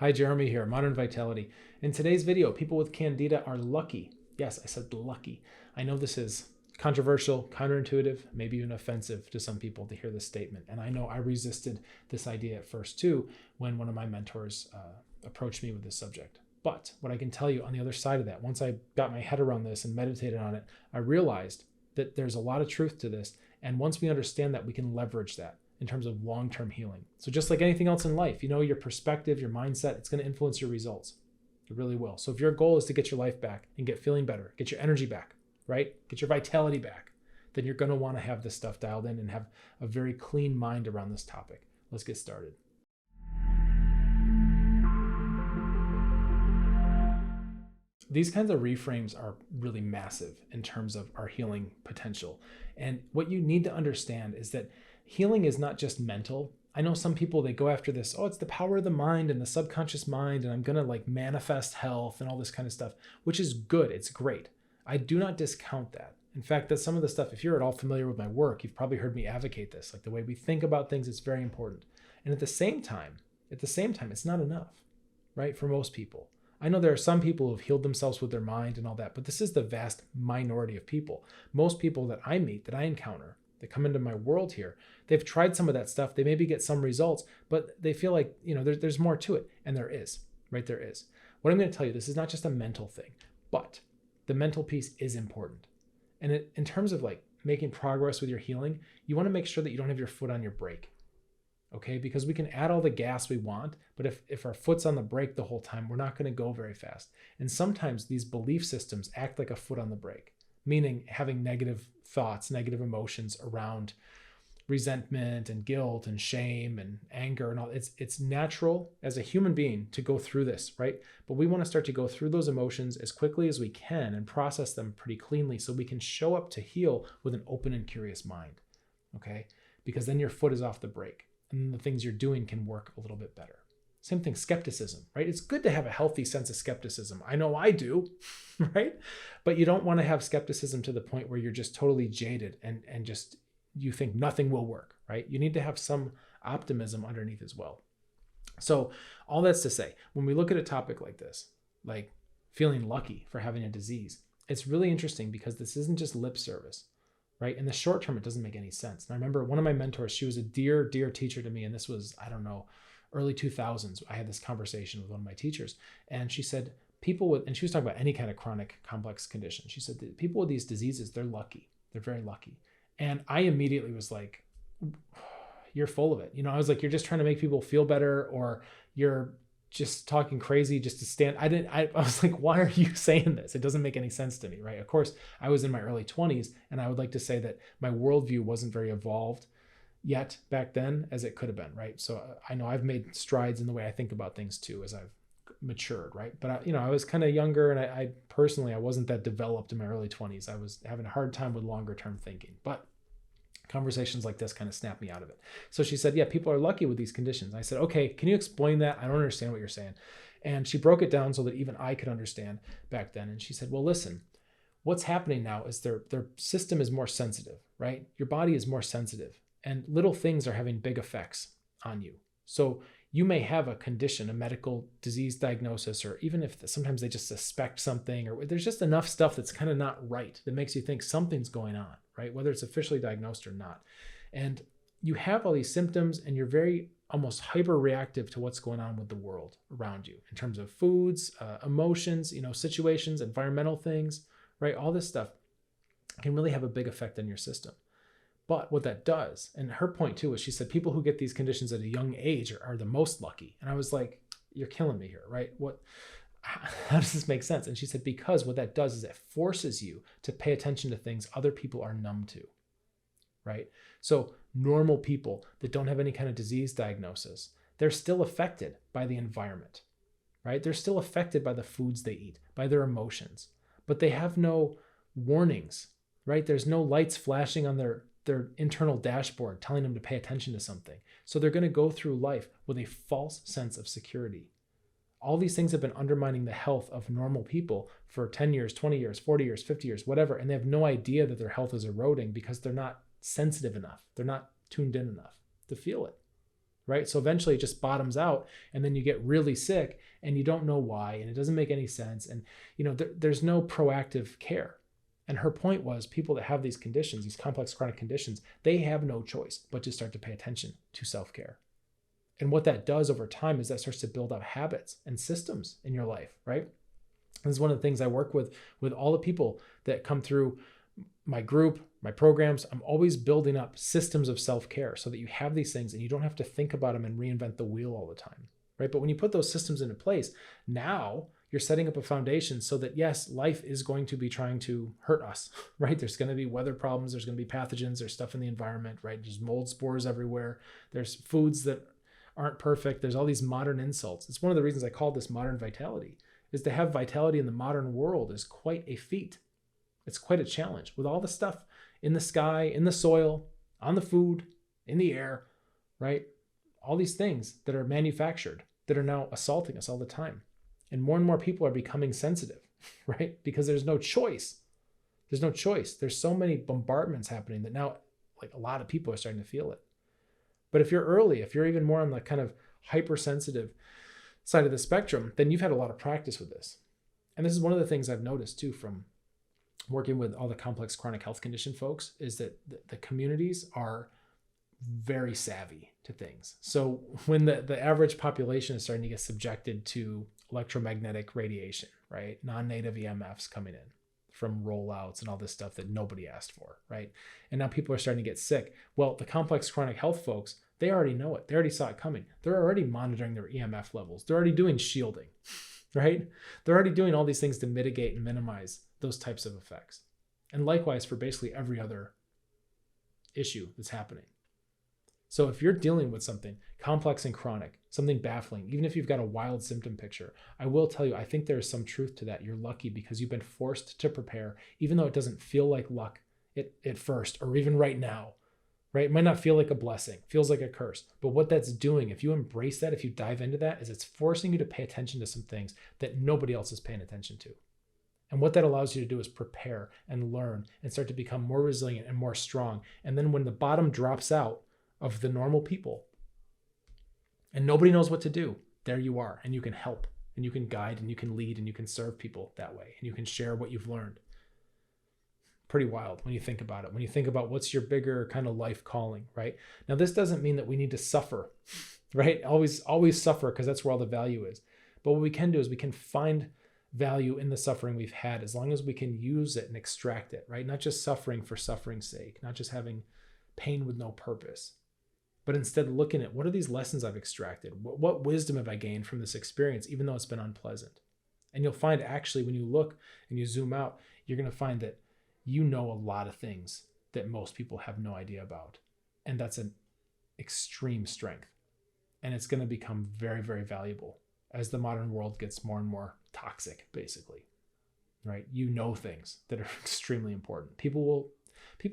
Hi, Jeremy here, Modern Vitality. In today's video, people with Candida are lucky. Yes, I said lucky. I know this is controversial, counterintuitive, maybe even offensive to some people to hear this statement. And I know I resisted this idea at first too when one of my mentors approached me with this subject. But what I can tell you on the other side of that, once I got my head around this and meditated on it, I realized that there's a lot of truth to this. And once we understand that, we can leverage that in terms of long-term healing. So just like anything else in life, your perspective, your mindset, it's going to influence your results. It really will. So if your goal is to get your life back and get feeling better, get your energy back, right? Get your vitality back, then you're going to want to have this stuff dialed in and have a very clean mind around this topic. Let's get started. These kinds of reframes are really massive in terms of our healing potential. And what you need to understand is that healing is not just mental. I know some people, they go after this, it's the power of the mind and the subconscious mind, and I'm going to manifest health and all this kind of stuff, which is good. It's great. I do not discount that. In fact, that's some of the stuff, if you're at all familiar with my work, you've probably heard me advocate this, like the way we think about things is very important. And at the same time, it's not enough, right? For most people. I know there are some people who have healed themselves with their mind and all that, but this is the vast minority of people. Most people that I meet, that I encounter, that come into my world here, they've tried some of that stuff. They maybe get some results, but they feel like, there's more to it. And there is, right? There is. What I'm going to tell you, this is not just a mental thing, but the mental piece is important. And in terms of making progress with your healing, you want to make sure that you don't have your foot on your brake. Okay, because we can add all the gas we want, but if our foot's on the brake the whole time, we're not going to go very fast. And sometimes these belief systems act like a foot on the brake, meaning having negative thoughts, negative emotions around resentment and guilt and shame and anger and all. It's natural as a human being to go through this, right? But we want to start to go through those emotions as quickly as we can and process them pretty cleanly so we can show up to heal with an open and curious mind, okay? Because then your foot is off the brake. And the things you're doing can work a little bit better. Same thing, skepticism, right? It's good to have a healthy sense of skepticism. I know I do, right? But you don't want to have skepticism to the point where you're just totally jaded and just you think nothing will work, right? You need to have some optimism underneath as well. So all that's to say, when we look at a topic like this, like feeling lucky for having a disease, it's really interesting because this isn't just lip service. Right? In the short term, it doesn't make any sense. And I remember one of my mentors, she was a dear, dear teacher to me. And this was, early 2000s. I had this conversation with one of my teachers. And she said, and she was talking about any kind of chronic complex condition. She said that people with these diseases, they're lucky. They're very lucky. And I immediately was like, you're full of it. I was like, you're just trying to make people feel better, or you're just talking crazy just to stand. I was like, why are you saying this? It doesn't make any sense to me, right? Of course, I was in my early 20s, and I would like to say that my worldview wasn't very evolved yet back then as it could have been, right? So I know I've made strides in the way I think about things too as I've matured, right? But I was kind of younger, and I personally, I wasn't that developed in my early 20s. I was having a hard time with longer term thinking, but conversations like this kind of snapped me out of it. So she said, yeah, people are lucky with these conditions. I said, okay, can you explain that? I don't understand what you're saying. And she broke it down so that even I could understand back then. And she said, well, listen, what's happening now is their system is more sensitive, right? Your body is more sensitive, and little things are having big effects on you. So you may have a condition, a medical disease diagnosis, or even if sometimes they just suspect something, or there's just enough stuff that's kind of not right that makes you think something's going on, right? Whether it's officially diagnosed or not. And you have all these symptoms, and you're very almost hyper reactive to what's going on with the world around you in terms of foods, emotions, situations, environmental things, right? All this stuff can really have a big effect on your system. But what that does, and her point too, is she said people who get these conditions at a young age are the most lucky. And I was like, you're killing me here, right? How does this make sense? And she said, because what that does is it forces you to pay attention to things other people are numb to, right? So normal people that don't have any kind of disease diagnosis, they're still affected by the environment, right? They're still affected by the foods they eat, by their emotions, but they have no warnings, right? There's no lights flashing on their internal dashboard telling them to pay attention to something. So they're going to go through life with a false sense of security. All these things have been undermining the health of normal people for 10 years, 20 years, 40 years, 50 years, whatever. And they have no idea that their health is eroding because they're not sensitive enough. They're not tuned in enough to feel it, right? So eventually it just bottoms out, and then you get really sick and you don't know why, and it doesn't make any sense. And there's no proactive care. And her point was, people that have these conditions, these complex chronic conditions, they have no choice but to start to pay attention to self-care. And what that does over time is that starts to build up habits and systems in your life, right? This is one of the things I work with all the people that come through my group, my programs. I'm always building up systems of self-care so that you have these things and you don't have to think about them and reinvent the wheel all the time, right? But when you put those systems into place, now you're setting up a foundation so that, yes, life is going to be trying to hurt us, right? There's going to be weather problems. There's going to be pathogens. There's stuff in the environment, right? There's mold spores everywhere. There's foods that aren't perfect. There's all these modern insults. It's one of the reasons I call this modern vitality, is to have vitality in the modern world is quite a feat. It's quite a challenge with all the stuff in the sky, in the soil, on the food, in the air, right? All these things that are manufactured that are now assaulting us all the time. And more people are becoming sensitive, right? Because there's no choice. There's no choice. There's so many bombardments happening that now, like, a lot of people are starting to feel it. But if you're early, if you're even more on the kind of hypersensitive side of the spectrum, then you've had a lot of practice with this. And this is one of the things I've noticed too from working with all the complex chronic health condition folks, is that the communities are very savvy to things. So when the average population is starting to get subjected to electromagnetic radiation, right? Non-native EMFs coming in from rollouts and all this stuff that nobody asked for, right? And now people are starting to get sick. Well, the complex chronic health folks, they already know it. They already saw it coming. They're already monitoring their EMF levels. They're already doing shielding, right? They're already doing all these things to mitigate and minimize those types of effects. And likewise for basically every other issue that's happening. So if you're dealing with something complex and chronic, something baffling, even if you've got a wild symptom picture, I will tell you, I think there is some truth to that. You're lucky because you've been forced to prepare, even though it doesn't feel like luck at first, or even right now, right? It might not feel like a blessing, feels like a curse. But what that's doing, if you embrace that, if you dive into that, is it's forcing you to pay attention to some things that nobody else is paying attention to. And what that allows you to do is prepare and learn and start to become more resilient and more strong. And then when the bottom drops out of the normal people and nobody knows what to do, there you are, and you can help and you can guide and you can lead and you can serve people that way and you can share what you've learned. Pretty wild when you think about it. When you think about what's your bigger kind of life calling, right? Now, this doesn't mean that we need to suffer, right? Always suffer, because that's where all the value is. But what we can do is we can find value in the suffering we've had, as long as we can use it and extract it, right? Not just suffering for suffering's sake, not just having pain with no purpose, but instead looking at, what are these lessons I've extracted? What wisdom have I gained from this experience, even though it's been unpleasant? And you'll find, actually, when you look and you zoom out, you're going to find that you know a lot of things that most people have no idea about. And that's an extreme strength. And it's going to become very, very valuable as the modern world gets more and more toxic, basically, right? You know things that are extremely important. People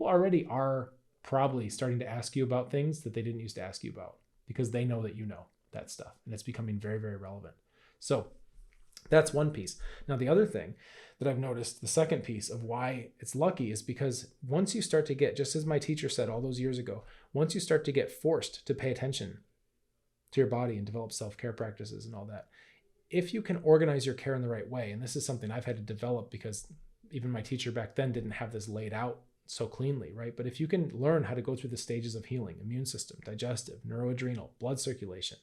already are probably starting to ask you about things that they didn't used to ask you about, because they know that you know that stuff, and it's becoming very, very relevant. So that's one piece. Now, the other thing that I've noticed, the second piece of why it's lucky, is because once you start to get, just as my teacher said all those years ago, once you start to get forced to pay attention to your body and develop self-care practices and all that, if you can organize your care in the right way, and this is something I've had to develop because even my teacher back then didn't have this laid out so cleanly, right? But if you can learn how to go through the stages of healing, immune system, digestive, neuroadrenal, blood circulation,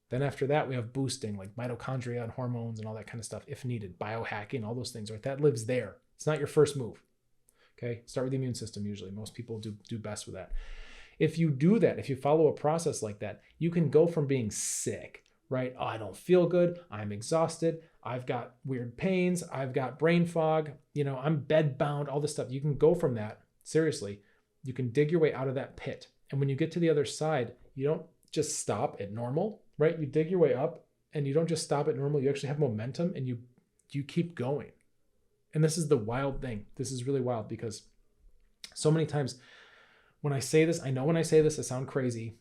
then after that, we have boosting like mitochondria and hormones and all that kind of stuff, if needed, biohacking, all those things, right? That lives there. It's not your first move. Okay. Start with the immune system. Usually most people do best with that. If you do that, if you follow a process like that, you can go from being sick, right? Oh, I don't feel good. I'm exhausted. I've got weird pains. I've got brain fog. I'm bed bound, all this stuff. You can go from that. Seriously, you can dig your way out of that pit. And when you get to the other side, you don't just stop at normal, right? You dig your way up, and you don't just stop at normal. You actually have momentum, and you keep going. And this is the wild thing. This is really wild, because so many times when I say this, I know when I say this, I sound crazy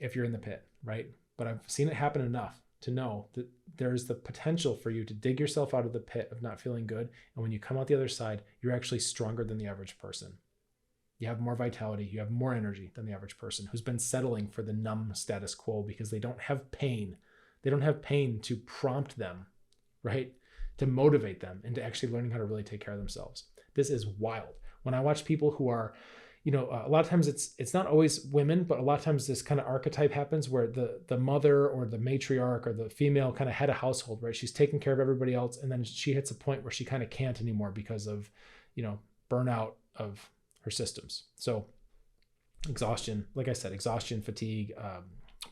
if you're in the pit, right? But I've seen it happen enough to know that there's the potential for you to dig yourself out of the pit of not feeling good. And when you come out the other side, you're actually stronger than the average person. You have more vitality, you have more energy than the average person who's been settling for the numb status quo because they don't have pain. They don't have pain to prompt them, right? To motivate them into actually learning how to really take care of themselves. This is wild. When I watch people who are, a lot of times it's not always women, but a lot of times this kind of archetype happens where the mother or the matriarch or the female kind of head of household, right? She's taking care of everybody else. And then she hits a point where she kind of can't anymore because of, burnout of her systems. So exhaustion, like I said, exhaustion, fatigue,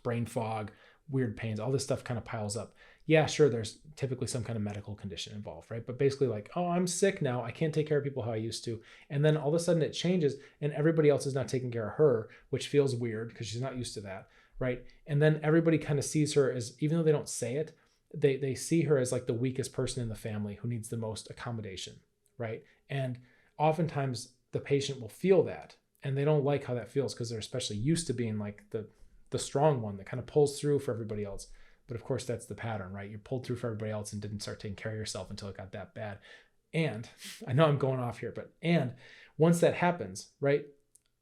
brain fog, weird pains, all this stuff kind of piles up. Yeah, sure, there's typically some kind of medical condition involved, right? But basically like, oh, I'm sick now. I can't take care of people how I used to. And then all of a sudden it changes and everybody else is not taking care of her, which feels weird because she's not used to that, right? And then everybody kind of sees her as, even though they don't say it, they see her as like the weakest person in the family who needs the most accommodation, right? And oftentimes the patient will feel that and they don't like how that feels because they're especially used to being like the strong one that kind of pulls through for everybody else. But of course, that's the pattern, right? You pulled through for everybody else and didn't start taking care of yourself until it got that bad. And I know I'm going off here, and once that happens, right?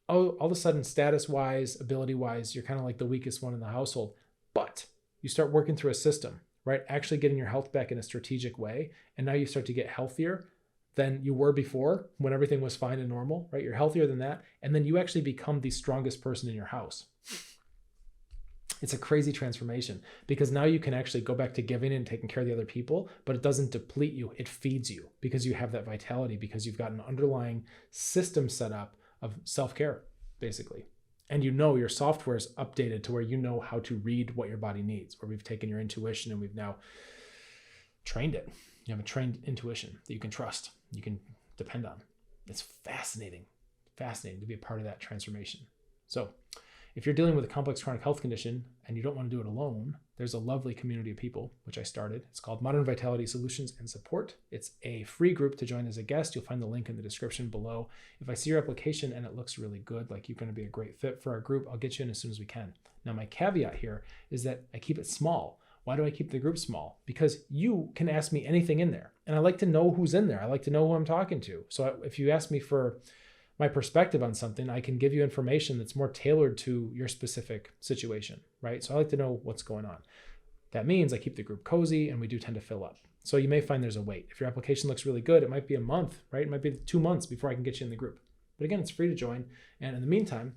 Oh, all of a sudden, status-wise, ability-wise, you're kind of like the weakest one in the household. But you start working through a system, right? Actually getting your health back in a strategic way. And now you start to get healthier than you were before when everything was fine and normal, right? You're healthier than that. And then you actually become the strongest person in your house. It's a crazy transformation because now you can actually go back to giving and taking care of the other people, but it doesn't deplete you. It feeds you because you have that vitality, because you've got an underlying system set up of self-care, basically. And your software is updated to where you know how to read what your body needs, where we've taken your intuition and we've now trained it. You have a trained intuition that you can trust, you can depend on. It's fascinating to be a part of that transformation. So if you're dealing with a complex chronic health condition and you don't want to do it alone, there's a lovely community of people, which I started. It's called Modern Vitality Solutions and Support. It's a free group to join as a guest. You'll find the link in the description below. If I see your application and it looks really good, like you're going to be a great fit for our group, I'll get you in as soon as we can. Now, my caveat here is that I keep it small. Why do I keep the group small? Because you can ask me anything in there. And I like to know who's in there. I like to know who I'm talking to. So if you ask me for my perspective on something, I can give you information that's more tailored to your specific situation, right? So I like to know what's going on. That means I keep the group cozy and we do tend to fill up. So you may find there's a wait. If your application looks really good, it might be a month, right? It might be 2 months before I can get you in the group. But again, it's free to join. And in the meantime,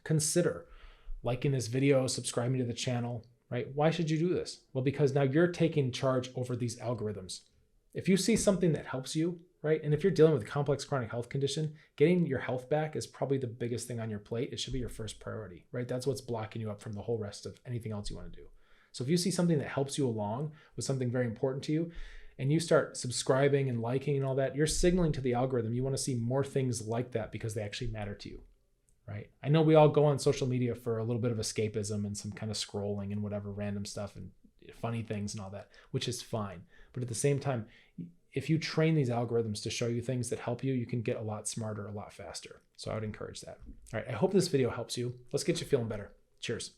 consider liking this video, subscribing to the channel, right? Why should you do this? Well, because now you're taking charge over these algorithms. If you see something that helps you, right? And if you're dealing with a complex chronic health condition, getting your health back is probably the biggest thing on your plate. It should be your first priority, right? That's what's blocking you up from the whole rest of anything else you want to do. So if you see something that helps you along with something very important to you, and you start subscribing and liking and all that, you're signaling to the algorithm you want to see more things like that because they actually matter to you, right? I know we all go on social media for a little bit of escapism and some kind of scrolling and whatever random stuff and funny things and all that, which is fine. But at the same time, if you train these algorithms to show you things that help you, you can get a lot smarter, a lot faster. So I would encourage that. All right, I hope this video helps you. Let's get you feeling better. Cheers.